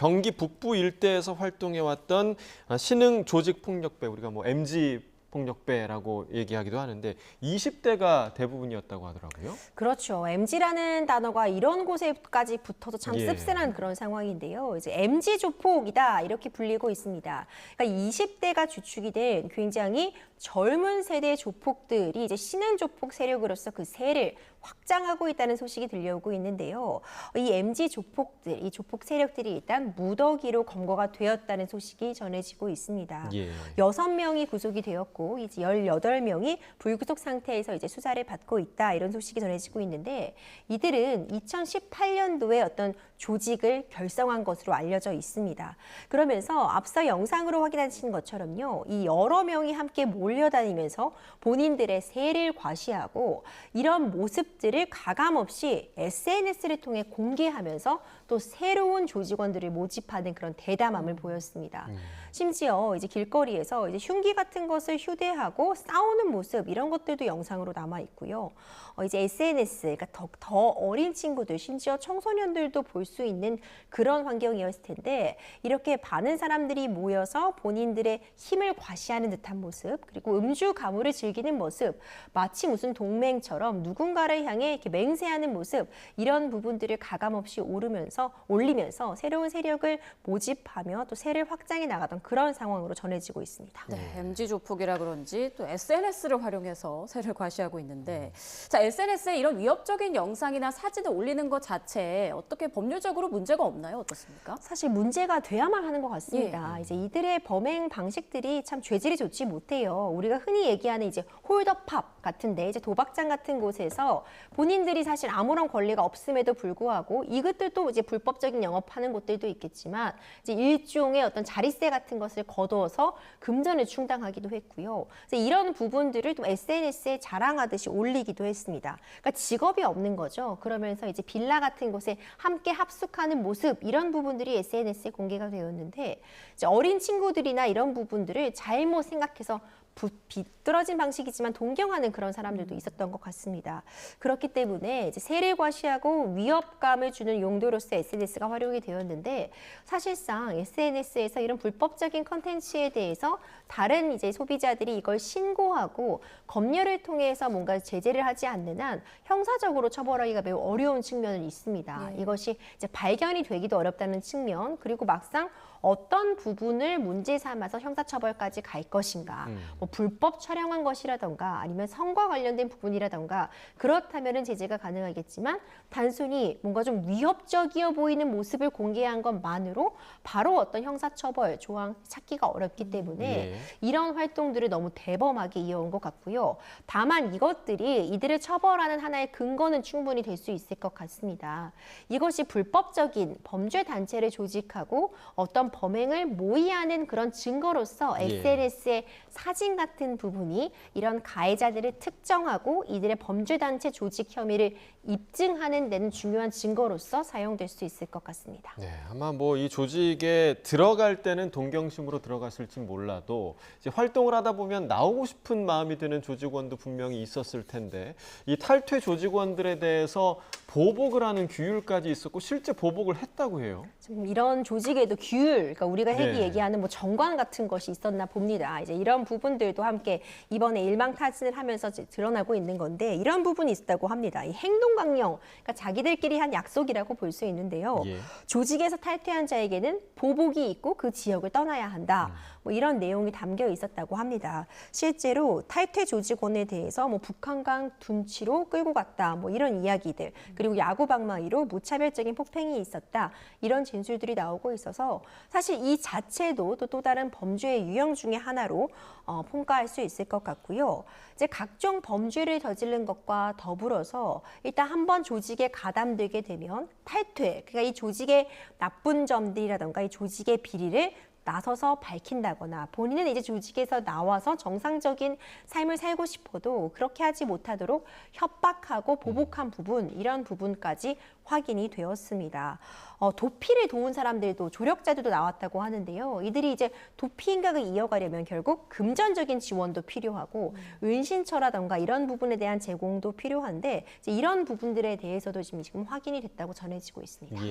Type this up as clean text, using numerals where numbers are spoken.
경기 북부 일대에서 활동해왔던 신흥 조직폭력배, 우리가 뭐 MG 폭력배라고 얘기하기도 하는데 20대가 대부분이었다고 하더라고요. 그렇죠. MG라는 단어가 이런 곳에까지 붙어서 참 예. 씁쓸한 그런 상황인데요. 이제 MG 조폭이다 이렇게 불리고 있습니다. 그러니까 20대가 주축이 된 굉장히 젊은 세대 조폭들이 이제 신흥 조폭 세력으로서 그 세를 확장하고 있다는 소식이 들려오고 있는데요. 이 MG 조폭들, 이 조폭 세력들이 일단 무더기로 검거가 되었다는 소식이 전해지고 있습니다. 예. 6명이 구속이 되었고 이제 18명이 불구속 상태에서 이제 수사를 받고 있다 이런 소식이 전해지고 있는데 이들은 2018년도에 어떤 조직을 결성한 것으로 알려져 있습니다. 그러면서 앞서 영상으로 확인하신 것처럼요. 이 여러 명이 함께 몰려다니면서 본인들의 세를 과시하고 이런 모습들을 가감없이 SNS를 통해 공개하면서 또 새로운 조직원들을 모집하는 그런 대담함을 보였습니다. 심지어 이제 길거리에서 이제 흉기 같은 것을 휴대하고 싸우는 모습 이런 것들도 영상으로 남아 있고요. 이제 SNS, 그러니까 더 어린 친구들, 심지어 청소년들도 볼 수 있는 그런 환경이었을 텐데 이렇게 많은 사람들이 모여서 본인들의 힘을 과시하는 듯한 모습, 그리고 음주 가무를 즐기는 모습, 마치 무슨 동맹처럼 누군가를 향해 이렇게 맹세하는 모습 이런 부분들을 가감없이 올리면서 새로운 세력을 모집하며 또 세를 확장해 나가던 그런 상황으로 전해지고 있습니다. 네, MG 조폭이라 그런지 또 SNS를 활용해서 세를 과시하고 있는데 자, SNS에 이런 위협적인 영상이나 사진을 올리는 것 자체에 어떻게 법률적으로 문제가 없나요? 어떻습니까? 사실 문제가 돼야만 하는 것 같습니다. 이제 이들의 범행 방식들이 참 죄질이 좋지 못해요. 우리가 흔히 얘기하는 이제 홀더팝 같은데 이제 도박장 같은 곳에서 본인들이 사실 아무런 권리가 없음에도 불구하고 이것들도 이제 불법적인 영업하는 곳들도 있겠지만 이제 일종의 어떤 자릿세 같은 것을 거두어서 금전을 충당하기도 했고요. 이런 부분들을 또 SNS에 자랑하듯이 올리기도 했습니다. 그러니까 직업이 없는 거죠. 그러면서 이제 빌라 같은 곳에 함께 합숙하는 모습 이런 부분들이 SNS에 공개가 되었는데 이제 어린 친구들이나 이런 부분들을 잘못 생각해서 비뚤어진 방식이지만 동경하는 그런 사람들도 있었던 것 같습니다. 그렇기 때문에 이제 세를 과시하고 위협감을 주는 용도로서 SNS가 활용이 되었는데 사실상 SNS에서 이런 불법적인 컨텐츠에 대해서 다른 이제 소비자들이 이걸 신고하고 검열을 통해서 뭔가 제재를 하지 않는 한 형사적으로 처벌하기가 매우 어려운 측면은 있습니다. 이것이 이제 발견이 되기도 어렵다는 측면, 그리고 막상 어떤 부분을 문제 삼아서 형사처벌까지 갈 것인가, 뭐 불법 촬영한 것이라던가 아니면 성과 관련된 부분이라던가 그렇다면은 제재가 가능하겠지만 단순히 뭔가 좀 위협적이어 보이는 모습을 공개한 것만으로 바로 어떤 형사처벌 조항 찾기가 어렵기 때문에 이런 활동들을 너무 대범하게 이어온 것 같고요. 다만 이것들이 이들을 처벌하는 하나의 근거는 충분히 될 수 있을 것 같습니다. 이것이 불법적인 범죄 단체를 조직하고 어떤 범행을 모의하는 그런 증거로서 SNS의 사진 같은 부분이 이런 가해자들을 특정하고 이들의 범죄단체 조직 혐의를 입증하는 데는 중요한 증거로서 사용될 수 있을 것 같습니다. 네, 아마 뭐 이 조직에 들어갈 때는 동경심으로 들어갔을지 몰라도 이제 활동을 하다 보면 나오고 싶은 마음이 드는 조직원도 분명히 있었을 텐데 이 탈퇴 조직원들에 대해서 보복을 하는 규율까지 있었고 실제 보복을 했다고 해요. 지금 이런 조직에도 규율, 그러니까 우리가 얘기하는 뭐 정관 같은 것이 있었나 봅니다. 이제 이런 부분들도 함께 이번에 일망타진을 하면서 드러나고 있는 건데 이런 부분이 있었다고 합니다. 이 행동 강령, 그러니까 자기들끼리 한 약속이라고 볼 수 있는데요. 조직에서 탈퇴한 자에게는 보복이 있고 그 지역을 떠나야 한다. 뭐 이런 내용이 담겨 있었다고 합니다. 실제로 탈퇴 조직원에 대해서 뭐 북한강 둔치로 끌고 갔다, 뭐 이런 이야기들, 그리고 야구 방망이로 무차별적인 폭행이 있었다, 이런 진술들이 나오고 있어서 사실 이 자체도 또 다른 범죄의 유형 중에 하나로 평가할 수 있을 것 같고요. 이제 각종 범죄를 저지른 것과 더불어서 일단 한번 조직에 가담되게 되면 탈퇴, 그러니까 이 조직의 나쁜 점들이라던가 이 조직의 비리를 나서서 밝힌다거나 본인은 이제 조직에서 나와서 정상적인 삶을 살고 싶어도 그렇게 하지 못하도록 협박하고 보복한 부분, 이런 부분까지 확인이 되었습니다. 도피를 도운 사람들도 조력자들도 나왔다고 하는데요. 이들이 이제 도피 행각을 이어가려면 결국 금전적인 지원도 필요하고 은신처라던가 이런 부분에 대한 제공도 필요한데 이제 이런 부분들에 대해서도 지금 확인이 됐다고 전해지고 있습니다.